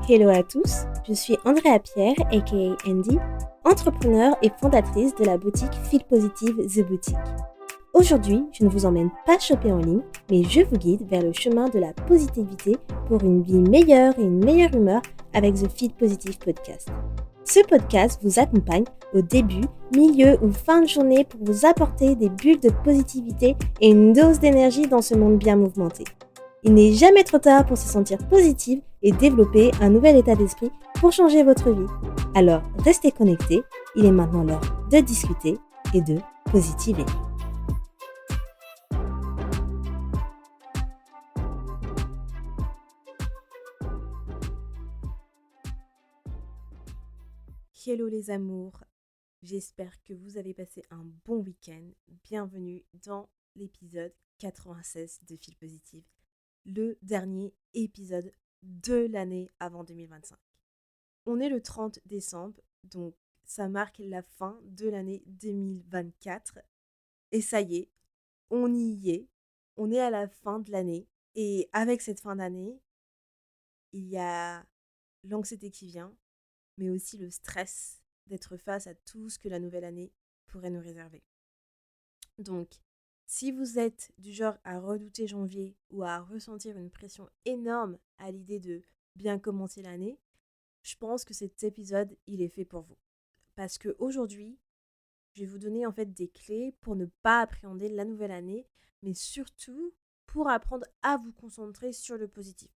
Hello à tous, je suis Andrea Pierre, aka Andy, entrepreneur et fondatrice de la boutique Feel Positive The Boutique. Aujourd'hui, je ne vous emmène pas shopper en ligne, mais je vous guide vers le chemin de la positivité pour une vie meilleure et une meilleure humeur avec The Feel Positive Podcast. Ce podcast vous accompagne au début, milieu ou fin de journée pour vous apporter des bulles de positivité et une dose d'énergie dans ce monde bien mouvementé. Il n'est jamais trop tard pour se sentir positive et développer un nouvel état d'esprit pour changer votre vie. Alors, restez connectés, il est maintenant l'heure de discuter et de positiver. Hello les amours, j'espère que vous avez passé un bon week-end. Bienvenue dans l'épisode 96 de Feel Positive, le dernier épisode de l'année avant 2025. On est le 30 décembre, donc ça marque la fin de l'année 2024. Et ça y est, on y est, on est à la fin de l'année. Et avec cette fin d'année, il y a l'anxiété qui vient, mais aussi le stress d'être face à tout ce que la nouvelle année pourrait nous réserver. Donc, si vous êtes du genre à redouter janvier ou à ressentir une pression énorme à l'idée de bien commencer l'année, je pense que cet épisode, il est fait pour vous. Parce qu'aujourd'hui, je vais vous donner en fait des clés pour ne pas appréhender la nouvelle année, mais surtout pour apprendre à vous concentrer sur le positif.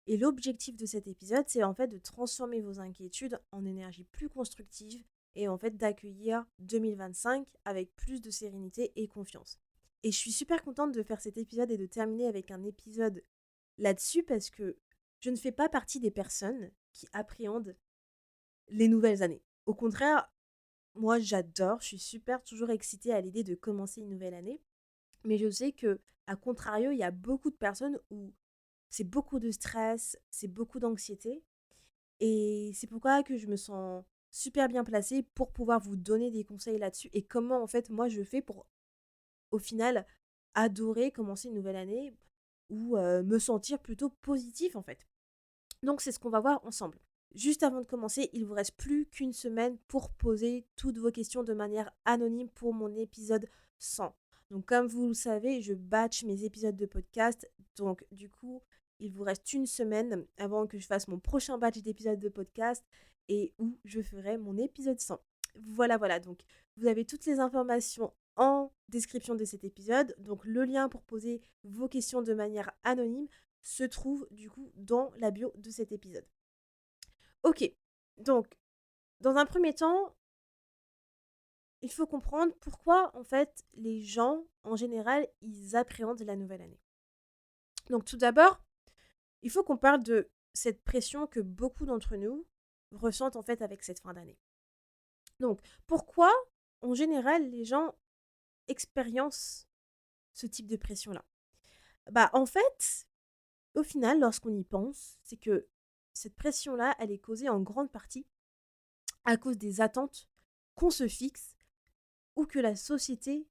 Et l'objectif de cet épisode, c'est en fait de transformer vos inquiétudes en énergie plus constructive et en fait d'accueillir 2025 avec plus de sérénité et confiance. Et je suis super contente de faire cet épisode et de terminer avec un épisode là-dessus parce que je ne fais pas partie des personnes qui appréhendent les nouvelles années. Au contraire, moi j'adore, je suis super toujours excitée à l'idée de commencer une nouvelle année. Mais je sais que, à contrario, il y a beaucoup de personnes où c'est beaucoup de stress, c'est beaucoup d'anxiété. Et c'est pourquoi que je me sens super bien placée pour pouvoir vous donner des conseils là-dessus et comment en fait moi je fais pour au final adorer commencer une nouvelle année ou me sentir plutôt positif en fait. Donc c'est ce qu'on va voir ensemble. Juste avant de commencer, il vous reste plus qu'une semaine pour poser toutes vos questions de manière anonyme pour mon épisode 100. Donc comme vous le savez, je batch mes épisodes de podcast. Donc du coup, il vous reste une semaine avant que je fasse mon prochain batch d'épisodes de podcast et où je ferai mon épisode 100. Voilà. Donc vous avez toutes les informations en description de cet épisode. Donc le lien pour poser vos questions de manière anonyme se trouve du coup dans la bio de cet épisode. Ok, donc dans un premier temps, il faut comprendre pourquoi en fait les gens en général ils appréhendent la nouvelle année. Donc tout d'abord, il faut qu'on parle de cette pression que beaucoup d'entre nous ressentent en fait avec cette fin d'année. Donc pourquoi en général les gens expérimentent ce type de pression-là? En fait, au final, lorsqu'on y pense, c'est que cette pression-là, elle est causée en grande partie à cause des attentes qu'on se fixe ou que la société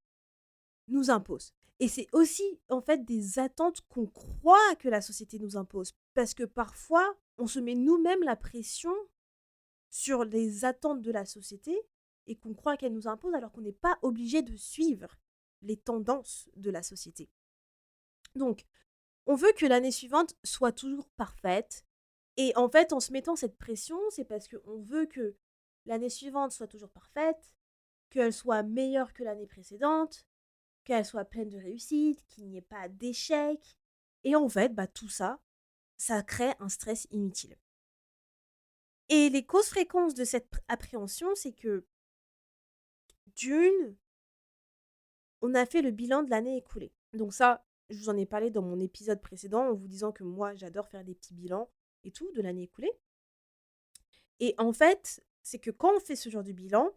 nous impose. Et c'est aussi en fait des attentes qu'on croit que la société nous impose. Parce que parfois, on se met nous-mêmes la pression sur les attentes de la société et qu'on croit qu'elle nous impose alors qu'on n'est pas obligé de suivre les tendances de la société. Donc, on veut que l'année suivante soit toujours parfaite. Et en fait, en se mettant cette pression, c'est parce qu'on veut que l'année suivante soit toujours parfaite, qu'elle soit meilleure que l'année précédente, qu'elle soit pleine de réussite, qu'il n'y ait pas d'échecs. Et en fait, tout ça, ça crée un stress inutile. Et les causes fréquentes de cette appréhension, c'est que d'une, on a fait le bilan de l'année écoulée. Donc ça, je vous en ai parlé dans mon épisode précédent en vous disant que moi, j'adore faire des petits bilans et tout de l'année écoulée. Et en fait, c'est que quand on fait ce genre de bilan,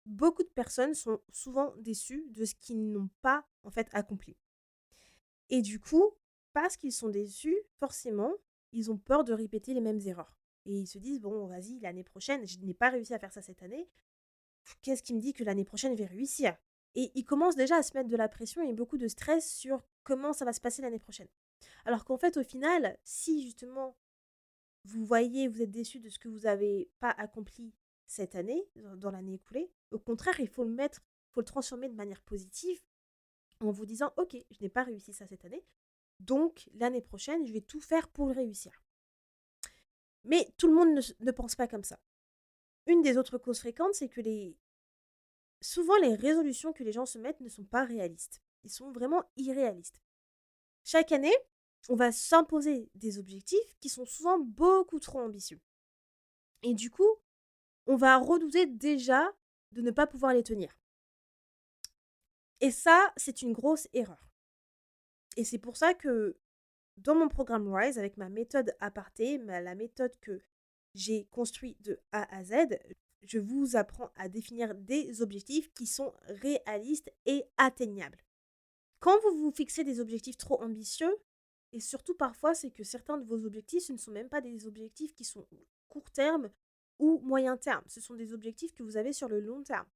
beaucoup de personnes sont souvent déçues de ce qu'ils n'ont pas en fait accompli. Et du coup, parce qu'ils sont déçus, forcément, ils ont peur de répéter les mêmes erreurs. Et ils se disent, bon, vas-y, l'année prochaine, je n'ai pas réussi à faire ça cette année. Qu'est-ce qui me dit que l'année prochaine, je vais réussir? Et ils commencent déjà à se mettre de la pression et beaucoup de stress sur comment ça va se passer l'année prochaine. Alors qu'en fait, au final, si justement, vous voyez, vous êtes déçu de ce que vous n'avez pas accompli cette année, dans l'année écoulée. Au contraire, il faut le transformer de manière positive en vous disant, ok, je n'ai pas réussi ça cette année, donc l'année prochaine, je vais tout faire pour le réussir. Mais tout le monde ne pense pas comme ça. Une des autres causes fréquentes, c'est que souvent les résolutions que les gens se mettent ne sont pas réalistes. Ils sont vraiment irréalistes. Chaque année, on va s'imposer des objectifs qui sont souvent beaucoup trop ambitieux. Et du coup, on va redouter déjà de ne pas pouvoir les tenir. Et ça, c'est une grosse erreur. Et c'est pour ça que dans mon programme RISE, avec ma méthode aparté, la méthode que j'ai construite de A à Z, je vous apprends à définir des objectifs qui sont réalistes et atteignables. Quand vous vous fixez des objectifs trop ambitieux, et surtout parfois, c'est que certains de vos objectifs, ce ne sont même pas des objectifs qui sont court terme ou moyen terme. Ce sont des objectifs que vous avez sur le long terme.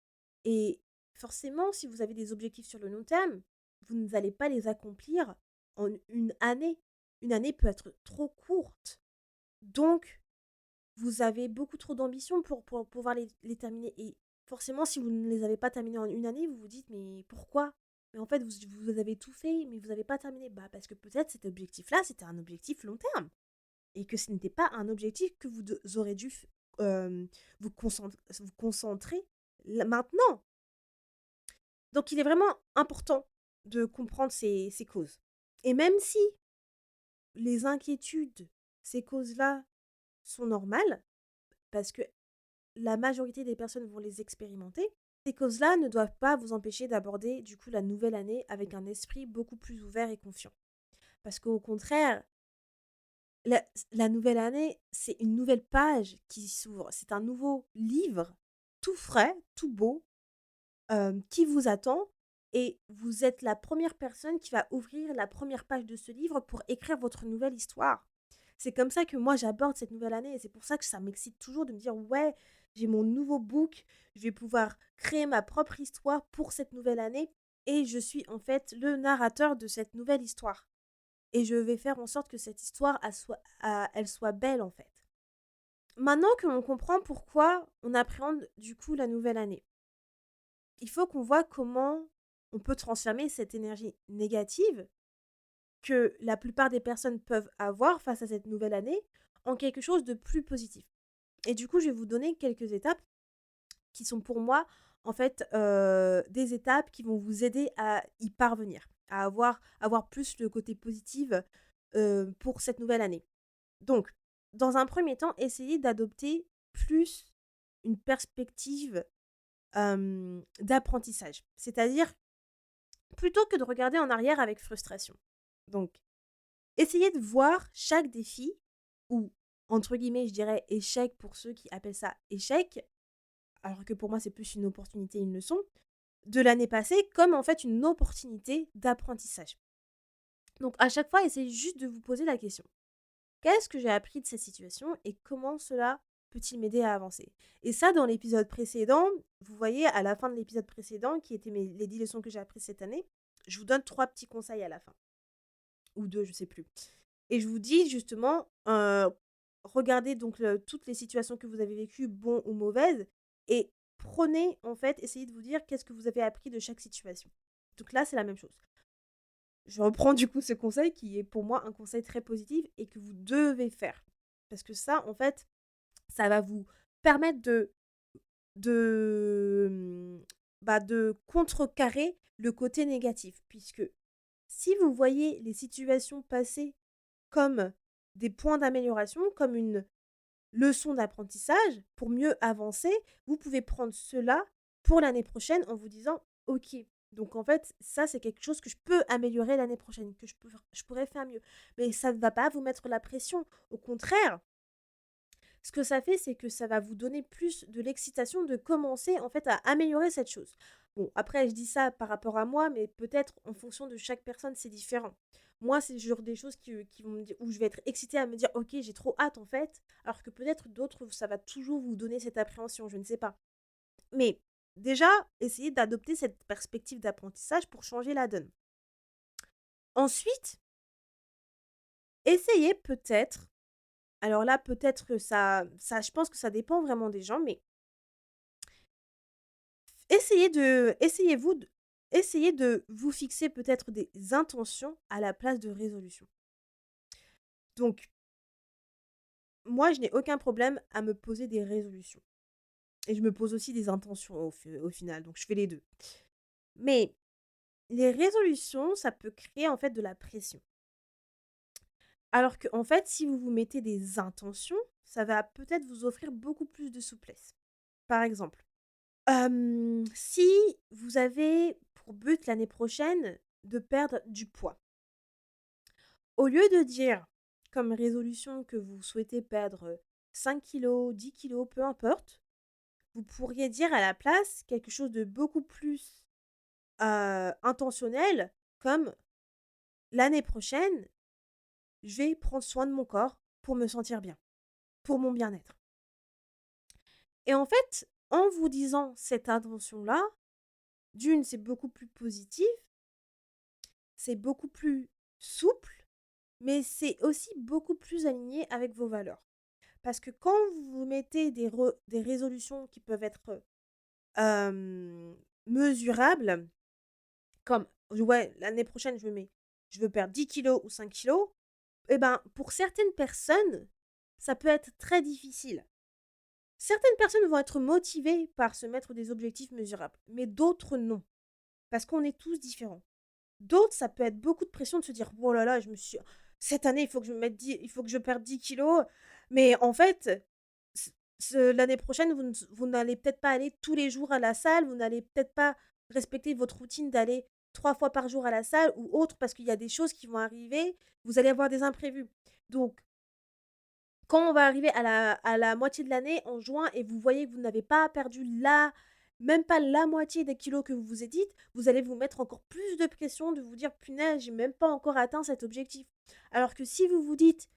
Et forcément, si vous avez des objectifs sur le long terme, vous n'allez pas les accomplir en une année. Une année peut être trop courte. Donc, vous avez beaucoup trop d'ambition pour pouvoir les terminer. Et forcément, si vous ne les avez pas terminés en une année, vous vous dites, mais pourquoi? Mais en fait, vous avez tout fait, mais vous n'avez pas terminé. Bah, parce que peut-être cet objectif-là, c'était un objectif long terme. Et que ce n'était pas un objectif que vous aurez dû vous concentrer maintenant. Donc, il est vraiment important de comprendre ces causes. Et même si les inquiétudes, ces causes-là, sont normales, parce que la majorité des personnes vont les expérimenter, ces causes-là ne doivent pas vous empêcher d'aborder du coup la nouvelle année avec un esprit beaucoup plus ouvert et confiant. Parce qu'au contraire, la nouvelle année, c'est une nouvelle page qui s'ouvre. C'est un nouveau livre, tout frais, tout beau, qui vous attend. Et vous êtes la première personne qui va ouvrir la première page de ce livre pour écrire votre nouvelle histoire. C'est comme ça que moi j'aborde cette nouvelle année et c'est pour ça que ça m'excite toujours de me dire ouais, j'ai mon nouveau book, je vais pouvoir créer ma propre histoire pour cette nouvelle année et je suis en fait le narrateur de cette nouvelle histoire. Et je vais faire en sorte que cette histoire elle soit belle en fait. Maintenant que l'on comprend pourquoi on appréhende du coup la nouvelle année, il faut qu'on voit comment on peut transformer cette énergie négative que la plupart des personnes peuvent avoir face à cette nouvelle année en quelque chose de plus positif. Et du coup, je vais vous donner quelques étapes qui sont pour moi, en fait, des étapes qui vont vous aider à y parvenir, à avoir plus le côté positif pour cette nouvelle année. Donc, dans un premier temps, essayez d'adopter plus une perspective d'apprentissage. C'est-à-dire, plutôt que de regarder en arrière avec frustration. Donc, essayez de voir chaque défi, ou entre guillemets, je dirais échec pour ceux qui appellent ça échec, alors que pour moi c'est plus une opportunité, une leçon, de l'année passée comme en fait une opportunité d'apprentissage. Donc à chaque fois, essayez juste de vous poser la question. Qu'est-ce que j'ai appris de cette situation et comment cela peut-il m'aider à avancer? Et ça, dans l'épisode précédent, vous voyez, à la fin de l'épisode précédent, qui était les 10 leçons que j'ai apprises cette année, je vous donne 3 petits conseils à la fin. Ou 2, je sais plus. Et je vous dis justement, regardez donc toutes les situations que vous avez vécues, bonnes ou mauvaises, et prenez, en fait, essayez de vous dire qu'est-ce que vous avez appris de chaque situation. Donc là, c'est la même chose. Je reprends du coup ce conseil qui est pour moi un conseil très positif et que vous devez faire. Parce que ça, en fait, ça va vous permettre de contrecarrer le côté négatif. Puisque si vous voyez les situations passées comme des points d'amélioration, comme une leçon d'apprentissage pour mieux avancer, vous pouvez prendre cela pour l'année prochaine en vous disant ok, donc en fait ça c'est quelque chose que je peux améliorer l'année prochaine, que je pourrais faire mieux. Mais ça ne va pas vous mettre la pression. Au contraire, ce que ça fait, c'est que ça va vous donner plus de l'excitation de commencer en fait à améliorer cette chose. Bon, après, je dis ça par rapport à moi, mais peut-être en fonction de chaque personne, c'est différent. Moi, c'est le genre des choses qui vont me dire, où je vais être excitée à me dire, ok, j'ai trop hâte en fait, alors que peut-être d'autres, ça va toujours vous donner cette appréhension, je ne sais pas. Mais déjà, essayez d'adopter cette perspective d'apprentissage pour changer la donne. Ensuite, essayez peut-être Alors là, peut-être que je pense que ça dépend vraiment des gens, mais essayez essayez de vous fixer peut-être des intentions à la place de résolutions. Donc, moi, je n'ai aucun problème à me poser des résolutions et je me pose aussi des intentions au final, donc je fais les 2. Mais les résolutions, ça peut créer en fait de la pression. Alors qu'en fait, si vous vous mettez des intentions, ça va peut-être vous offrir beaucoup plus de souplesse. Par exemple, si vous avez pour but l'année prochaine de perdre du poids, au lieu de dire comme résolution que vous souhaitez perdre 5 kilos, 10 kilos, peu importe, vous pourriez dire à la place quelque chose de beaucoup plus intentionnel, comme l'année prochaine, je vais prendre soin de mon corps pour me sentir bien, pour mon bien-être. Et en fait, en vous disant cette intention-là, d'une, c'est beaucoup plus positif, c'est beaucoup plus souple, mais c'est aussi beaucoup plus aligné avec vos valeurs. Parce que quand vous mettez des résolutions qui peuvent être mesurables, comme ouais, l'année prochaine, je veux perdre 10 kilos ou 5 kilos, et ben, pour certaines personnes, ça peut être très difficile. Certaines personnes vont être motivées par se mettre des objectifs mesurables, mais d'autres non, parce qu'on est tous différents. D'autres, ça peut être beaucoup de pression de se dire: «Oh là là, cette année, il faut que il faut que je perde 10 kilos. Mais en fait, l'année prochaine, vous n'allez peut-être pas aller tous les jours à la salle, vous n'allez peut-être pas respecter votre routine d'aller 3 fois par jour à la salle ou autre, parce qu'il y a des choses qui vont arriver, vous allez avoir des imprévus. Donc, quand on va arriver à la moitié de l'année, en juin, et vous voyez que vous n'avez pas perdu même pas la moitié des kilos que vous vous êtes dit, vous allez vous mettre encore plus de pression de vous dire: «Punaise, j'ai même pas encore atteint cet objectif». Alors que si vous vous dites: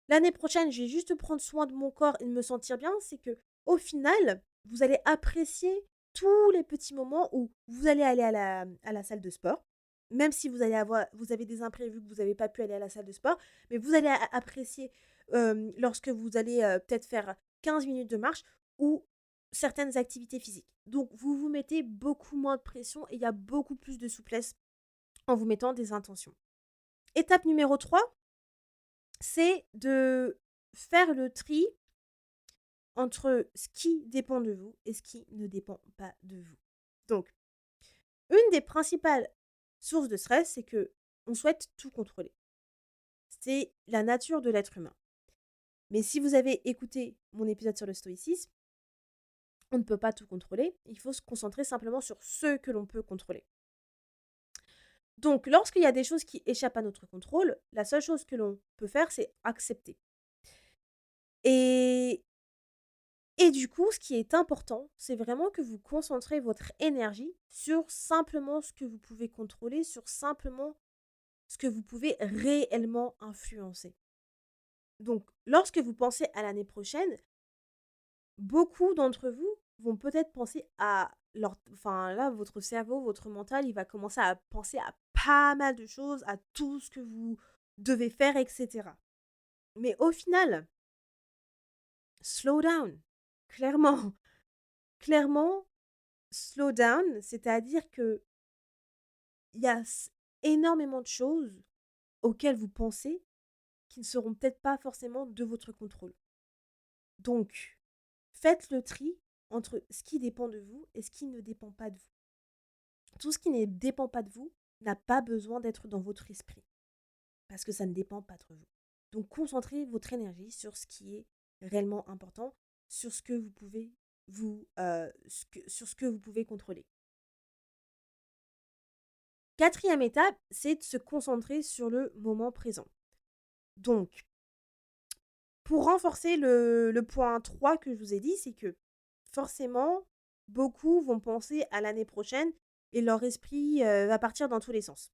«L'année prochaine, je vais juste prendre soin de mon corps et de me sentir bien», c'est que au final, vous allez apprécier tous les petits moments où vous allez aller à la salle de sport, même si vous avez des imprévus que vous n'avez pas pu aller à la salle de sport, mais vous allez apprécier lorsque vous allez peut-être faire 15 minutes de marche ou certaines activités physiques. Donc, vous vous mettez beaucoup moins de pression et il y a beaucoup plus de souplesse en vous mettant des intentions. Étape numéro 3, c'est de faire le tri entre ce qui dépend de vous et ce qui ne dépend pas de vous. Donc, une des principales sources de stress, c'est que on souhaite tout contrôler. C'est la nature de l'être humain. Mais si vous avez écouté mon épisode sur le stoïcisme, on ne peut pas tout contrôler. Il faut se concentrer simplement sur ce que l'on peut contrôler. Donc, lorsqu'il y a des choses qui échappent à notre contrôle, la seule chose que l'on peut faire, c'est accepter. Et du coup, ce qui est important, c'est vraiment que vous concentrez votre énergie sur simplement ce que vous pouvez contrôler, sur simplement ce que vous pouvez réellement influencer. Donc, lorsque vous pensez à l'année prochaine, beaucoup d'entre vous vont peut-être penser enfin là, votre cerveau, votre mental, il va commencer à penser à pas mal de choses, à tout ce que vous devez faire, etc. Mais au final, slow down, clairement, clairement, slow down, c'est-à-dire que il y a énormément de choses auxquelles vous pensez qui ne seront peut-être pas forcément de votre contrôle. Donc, faites le tri entre ce qui dépend de vous et ce qui ne dépend pas de vous. Tout ce qui ne dépend pas de vous n'a pas besoin d'être dans votre esprit, parce que ça ne dépend pas de vous. Donc, concentrez votre énergie sur ce qui est réellement important, sur ce que vous pouvez sur ce que vous pouvez contrôler. Quatrième étape, c'est de se concentrer sur le moment présent. Donc, pour renforcer le point 3 que je vous ai dit, c'est que forcément, beaucoup vont penser à l'année prochaine et leur esprit va partir dans tous les sens.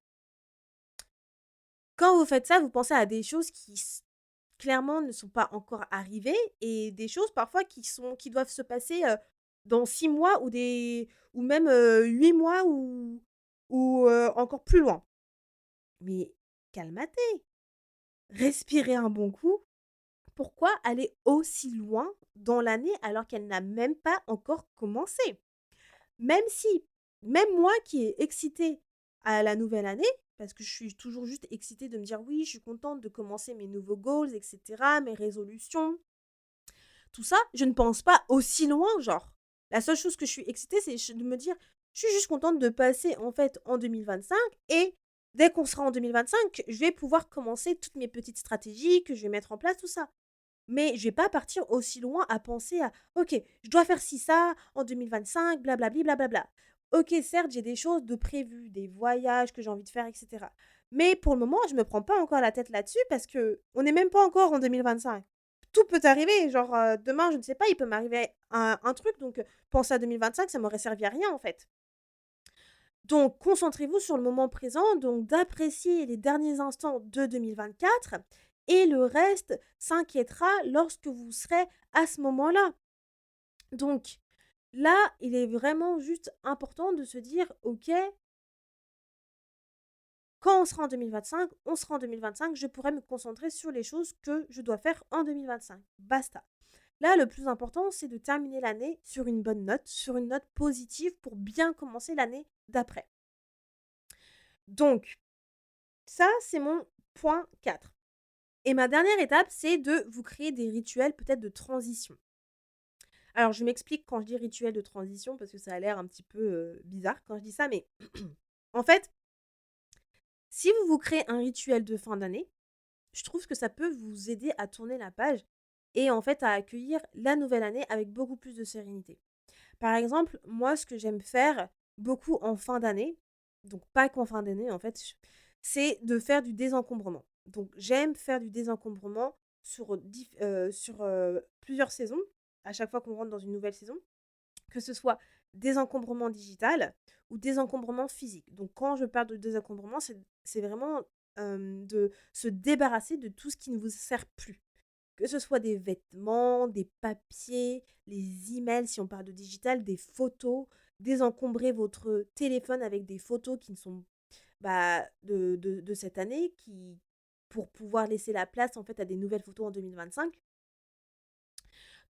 Quand vous faites ça, vous pensez à des choses qui clairement ne sont pas encore arrivées et des choses parfois qui doivent se passer dans 6 mois ou même 8 mois ou encore plus loin. Mais calmatez, respirez un bon coup. pourquoi aller aussi loin dans l'année alors qu'elle n'a même pas encore commencé? Même si même moi qui est excitée à la nouvelle année, parce que je suis toujours juste excitée de me dire: «Oui, je suis contente de commencer mes nouveaux goals et cetera, mes résolutions», tout ça, je ne pense pas aussi loin, genre. La seule chose que je suis excitée, c'est de me dire: «Je suis juste contente de passer, en fait, en 2025 et dès qu'on sera en 2025, je vais pouvoir commencer toutes mes petites stratégies que je vais mettre en place», tout ça. Mais je vais pas partir aussi loin à penser à: «OK, je dois faire ci, ça en 2025, blablabli, blablabla. OK, certes, j'ai des choses de prévues, des voyages que j'ai envie de faire et cetera. Mais pour le moment, je me prends pas encore la tête là-dessus parce que on n'est même pas encore en 2025. Tout peut arriver, genre, demain, je ne sais pas, il peut m'arriver un truc donc penser à 2025, ça m'aurait servi à rien, en fait. Donc concentrez-vous sur le moment présent, donc d'apprécier les derniers instants de 2024 et le reste s'inquiétera lorsque vous serez à ce moment-là. Donc là, il est vraiment juste important de se dire: «OK, quand on sera en 2025, on sera en 2025, je pourrai me concentrer sur les choses que je dois faire en 2025. Basta». Là, le plus important, c'est de terminer l'année sur une bonne note, sur une note positive pour bien commencer l'année d'après. Donc ça, c'est mon point 4. Et ma dernière étape, c'est de vous créer des rituels peut-être de transition. Alors, je m'explique quand je dis rituel de transition parce que ça a l'air un petit peu bizarre quand je dis ça, mais en fait, si vous vous créez un rituel de fin d'année, je trouve que ça peut vous aider à tourner la page et en fait à accueillir la nouvelle année avec beaucoup plus de sérénité. Par exemple, moi, ce que j'aime faire beaucoup en fin d'année, donc pas qu'en fin d'année en fait, c'est de faire du désencombrement. Donc j'aime faire du désencombrement sur plusieurs saisons, à chaque fois qu'on rentre dans une nouvelle saison, que ce soit désencombrement digital ou désencombrement physique. Donc quand je parle de désencombrement, c'est vraiment, de se débarrasser de tout ce qui ne vous sert plus. Que ce soit des vêtements, des papiers, les emails, si on parle de digital, des photos, désencombrer votre téléphone avec des photos qui ne sont de cette année, pour pouvoir laisser la place en fait à des nouvelles photos en 2025.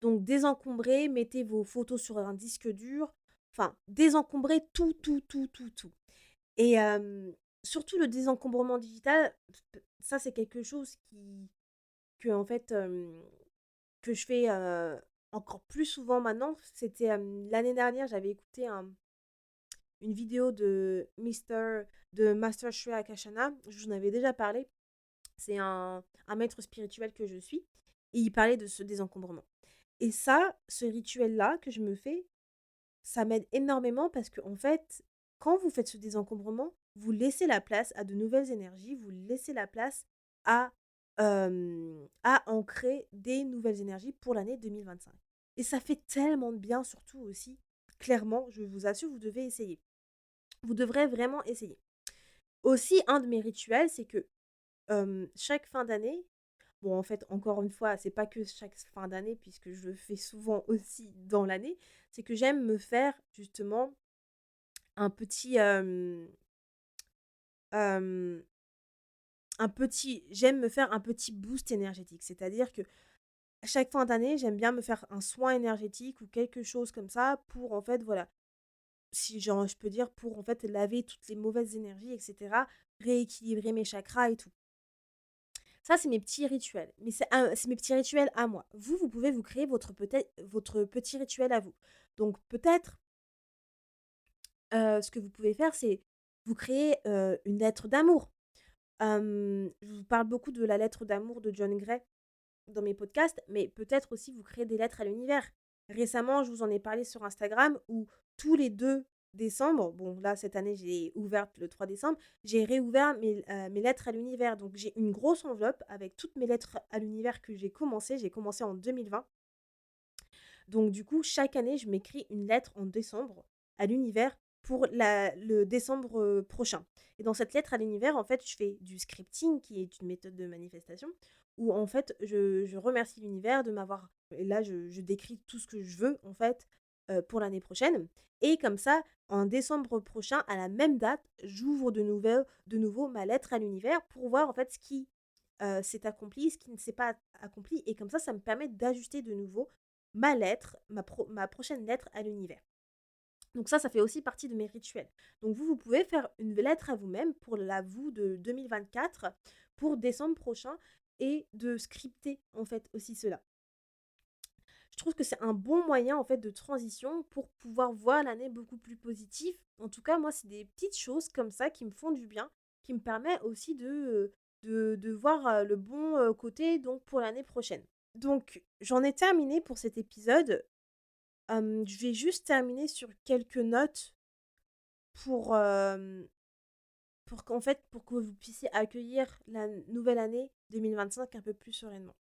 Donc désencombrez, mettez vos photos sur un disque dur, enfin désencombrez tout, tout, tout, tout, tout. Et surtout le désencombrement digital, ça c'est quelque chose que en fait, que je fais, encore plus souvent maintenant. C'était, l'année dernière, j'avais écouté une vidéo de Master Shreya Akashana. Je vous en avais déjà parlé. C'est un maître spirituel que je suis et il parlait de ce désencombrement. Et ça, ce rituel-là que je me fais, ça m'aide énormément parce qu'en fait, quand vous faites ce désencombrement, vous laissez la place à de nouvelles énergies, vous laissez la place à, à ancrer des nouvelles énergies pour l'année 2025. Et ça fait tellement de bien, surtout aussi, clairement, je vous assure, vous devez essayer. Vous devrez vraiment essayer. Aussi, un de mes rituels, c'est que chaque fin d'année, bon, en fait, encore une fois, c'est pas que chaque fin d'année, puisque je le fais souvent aussi dans l'année, c'est que j'aime me faire justement un petit, hem, j'aime me faire un petit boost énergétique. C'est-à-dire que à chaque fin d'année, j'aime bien me faire un soin énergétique ou quelque chose comme ça pour en fait, voilà, si genre je peux dire pour en fait laver toutes les mauvaises énergies et cetera, rééquilibrer mes chakras et tout. Ça, c'est mes petits rituels, mais c'est mes petits rituels à moi. Vous, vous pouvez vous créer votre petit rituel à vous. Donc peut-être, ce que vous pouvez faire, c'est vous créer, une lettre d'amour. Je vous parle beaucoup de la lettre d'amour de John Gray dans mes podcasts, mais peut-être aussi vous créer des lettres à l'univers. Récemment, je vous en ai parlé sur Instagram où tous les 2 décembre, bon là cette année j'ai ouvert le 3 décembre, j'ai réouvert mes lettres à l'univers. Donc j'ai une grosse enveloppe avec toutes mes lettres à l'univers que j'ai commencé en 2020. Donc du coup, chaque année, je m'écris une lettre en décembre à l'univers pour le décembre prochain. Et dans cette lettre à l'univers, en fait, je fais du scripting, qui est une méthode de manifestation, où en fait, je remercie l'univers de m'avoir... Et là, je décris tout ce que je veux, en fait, pour l'année prochaine. Et comme ça, en décembre prochain, à la même date, j'ouvre de nouveau ma lettre à l'univers pour voir, en fait, s'est accompli, ce qui ne s'est pas accompli. Et comme ça me permet d'ajuster de nouveau ma lettre, ma prochaine lettre à l'univers. Donc ça fait aussi partie de mes rituels. Donc vous pouvez faire une lettre à vous-même pour la vous de 2024, pour décembre prochain, et de scripter en fait aussi cela. Je trouve que c'est un bon moyen en fait de transition pour pouvoir voir l'année beaucoup plus positive. En tout cas, moi, c'est des petites choses comme ça qui me font du bien, qui me permet aussi de voir le bon côté donc pour l'année prochaine. Donc, j'en ai terminé pour cet épisode. Je vais juste terminer sur quelques notes pour, pour que vous puissiez accueillir la nouvelle année 2025 un peu plus sereinement.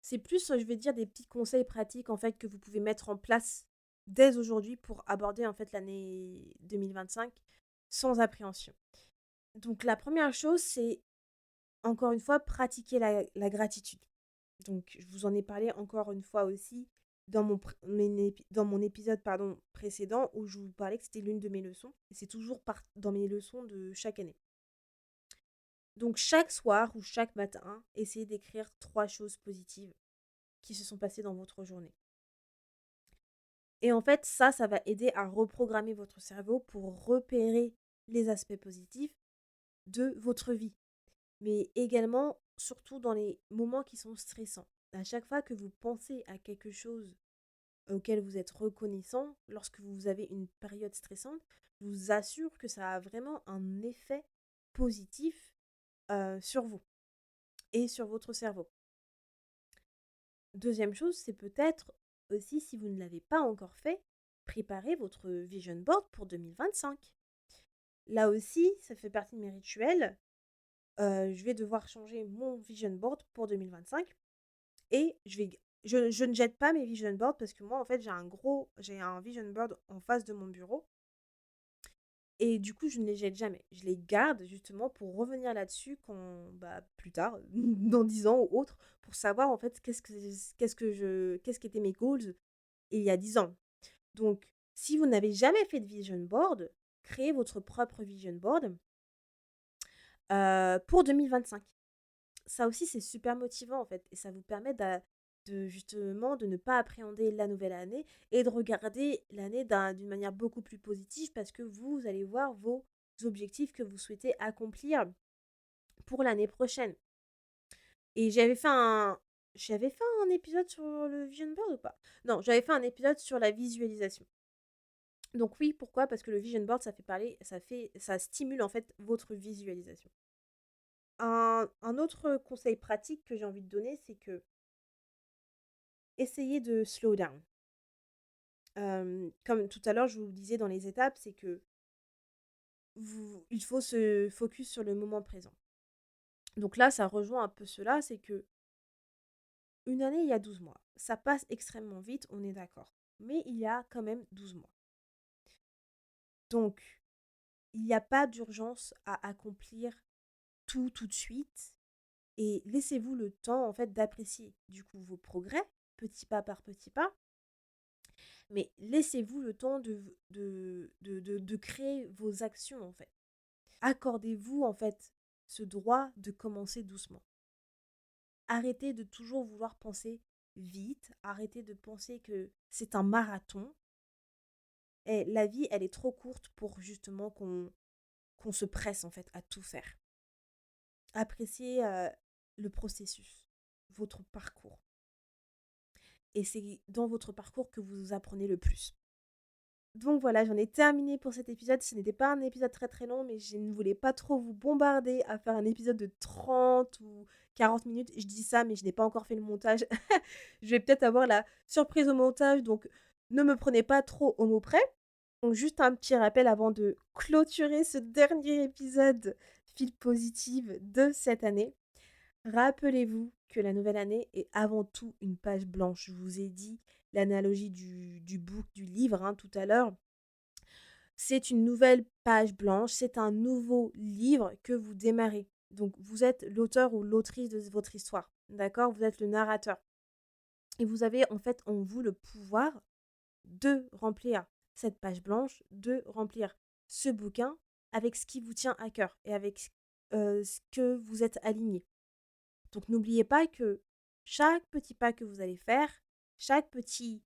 C'est plus, je vais dire, des petits conseils pratiques en fait que vous pouvez mettre en place dès aujourd'hui pour aborder en fait l'année 2025 sans appréhension. Donc la première chose, c'est encore une fois pratiquer la gratitude. Donc je vous en ai parlé encore une fois aussi dans mon épisode précédent, où je vous parlais que c'était l'une de mes leçons. Et c'est toujours dans mes leçons de chaque année. Donc chaque soir ou chaque matin, essayez d'écrire 3 choses positives qui se sont passées dans votre journée. Et en fait, ça va aider à reprogrammer votre cerveau pour repérer les aspects positifs de votre vie. Mais également, surtout dans les moments qui sont stressants. À chaque fois que vous pensez à quelque chose auquel vous êtes reconnaissant, lorsque vous avez une période stressante, je vous assure que ça a vraiment un effet positif sur vous et sur votre cerveau. Deuxième chose, c'est peut-être aussi, si vous ne l'avez pas encore fait, préparez votre vision board pour 2025. Là aussi, ça fait partie de mes rituels. Je vais devoir changer mon vision board pour 2025 et je ne jette pas mes vision boards parce que moi, en fait, j'ai un vision board en face de mon bureau. Et du coup, je ne les jette jamais. Je les garde justement pour revenir là-dessus plus tard, dans 10 ans ou autre, pour savoir en fait qu'est-ce qu'étaient mes goals il y a 10 ans. Donc, si vous n'avez jamais fait de vision board, créez votre propre vision board pour 2025. Ça aussi, c'est super motivant en fait. Et ça vous permet justement de ne pas appréhender la nouvelle année et de regarder l'année d'une manière beaucoup plus positive, parce que vous allez voir vos objectifs que vous souhaitez accomplir pour l'année prochaine. Et j'avais fait un épisode sur le vision board ou pas? Non, j'avais fait un épisode sur la visualisation. Donc oui, pourquoi? Parce que le vision board, ça stimule en fait votre visualisation. Un autre conseil pratique que j'ai envie de donner, c'est que essayez de slow down. Comme tout à l'heure, je vous le disais dans les étapes, c'est que il faut se focus sur le moment présent. Donc là, ça rejoint un peu cela, c'est que une année, il y a 12 mois. Ça passe extrêmement vite, on est d'accord. Mais il y a quand même 12 mois. Donc, il n'y a pas d'urgence à accomplir tout de suite. Et laissez-vous le temps, en fait, d'apprécier du coup vos progrès, petit pas par petit pas. Mais laissez-vous le temps de créer vos actions, en fait. Accordez-vous, en fait, ce droit de commencer doucement. Arrêtez de toujours vouloir penser vite. Arrêtez de penser que c'est un marathon. Et la vie, elle est trop courte pour justement qu'on se presse, en fait, à tout faire. Appréciez le processus, votre parcours. Et c'est dans votre parcours que vous apprenez le plus. Donc voilà, j'en ai terminé pour cet épisode. Ce n'était pas un épisode très très long, mais je ne voulais pas trop vous bombarder à faire un épisode de 30 ou 40 minutes. Je dis ça, mais je n'ai pas encore fait le montage. Je vais peut-être avoir la surprise au montage, donc ne me prenez pas trop au mot près. Donc juste un petit rappel avant de clôturer ce dernier épisode Fil Positive de cette année. Rappelez-vous que la nouvelle année est avant tout une page blanche. Je vous ai dit l'analogie du book, du livre tout à l'heure. C'est une nouvelle page blanche, c'est un nouveau livre que vous démarrez. Donc vous êtes l'auteur ou l'autrice de votre histoire, d'accord? Vous êtes le narrateur. Et vous avez en fait en vous le pouvoir de remplir cette page blanche, de remplir ce bouquin avec ce qui vous tient à cœur et avec ce que vous êtes aligné. Donc n'oubliez pas que chaque petit pas que vous allez faire, chaque petite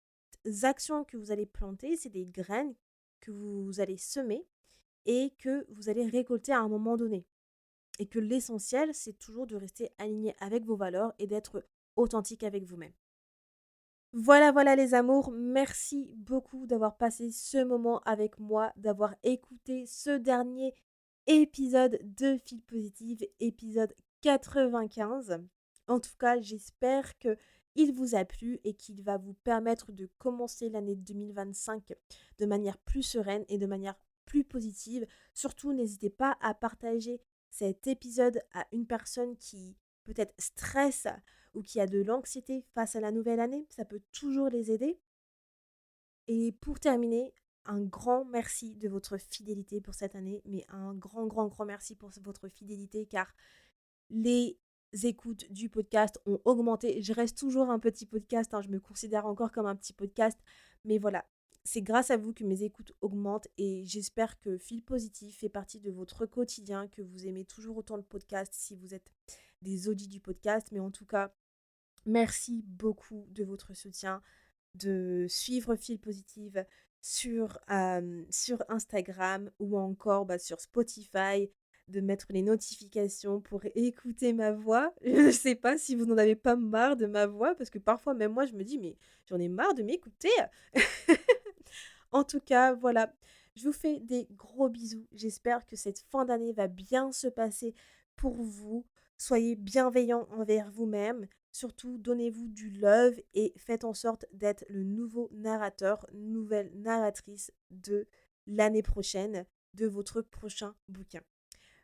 action que vous allez planter, c'est des graines que vous allez semer et que vous allez récolter à un moment donné. Et que l'essentiel, c'est toujours de rester aligné avec vos valeurs et d'être authentique avec vous-même. Voilà, voilà les amours, merci beaucoup d'avoir passé ce moment avec moi, d'avoir écouté ce dernier épisode de Fil Positive, épisode 95. En tout cas, j'espère que il vous a plu et qu'il va vous permettre de commencer l'année 2025 de manière plus sereine et de manière plus positive. Surtout, n'hésitez pas à partager cet épisode à une personne qui peut-être stresse ou qui a de l'anxiété face à la nouvelle année. Ça peut toujours les aider. Et pour terminer, un grand merci de votre fidélité pour cette année, mais un grand, grand, grand merci pour votre fidélité car les écoutes du podcast ont augmenté. Je reste toujours un petit podcast, je me considère encore comme un petit podcast, mais voilà, c'est grâce à vous que mes écoutes augmentent et j'espère que Fil Positif fait partie de votre quotidien, que vous aimez toujours autant le podcast si vous êtes des audits du podcast, mais en tout cas, merci beaucoup de votre soutien, de suivre Fil Positive sur Instagram ou encore sur Spotify, de mettre les notifications pour écouter ma voix. Je ne sais pas si vous n'en avez pas marre de ma voix, parce que parfois même moi je me dis mais j'en ai marre de m'écouter. En tout cas, voilà, je vous fais des gros bisous. J'espère que cette fin d'année va bien se passer pour vous. Soyez bienveillants envers vous-même. Surtout, donnez-vous du love et faites en sorte d'être le nouveau narrateur, nouvelle narratrice de l'année prochaine, de votre prochain bouquin.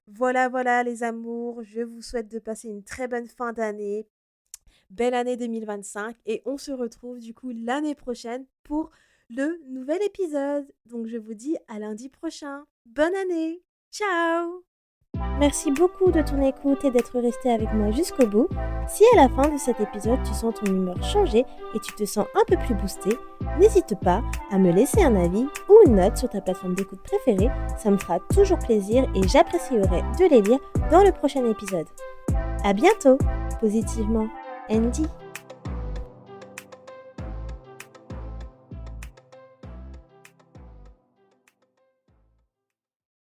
Voilà, voilà les amours, je vous souhaite de passer une très bonne fin d'année. Belle année 2025 et on se retrouve du coup l'année prochaine pour le nouvel épisode. Donc je vous dis à lundi prochain. Bonne année. Ciao. Merci beaucoup de ton écoute et d'être resté avec moi jusqu'au bout. Si à la fin de cet épisode tu sens ton humeur changer et tu te sens un peu plus boosté, n'hésite pas à me laisser un avis ou une note sur ta plateforme d'écoute préférée. Ça me fera toujours plaisir et j'apprécierai de les lire dans le prochain épisode. À bientôt, positivement, Andy.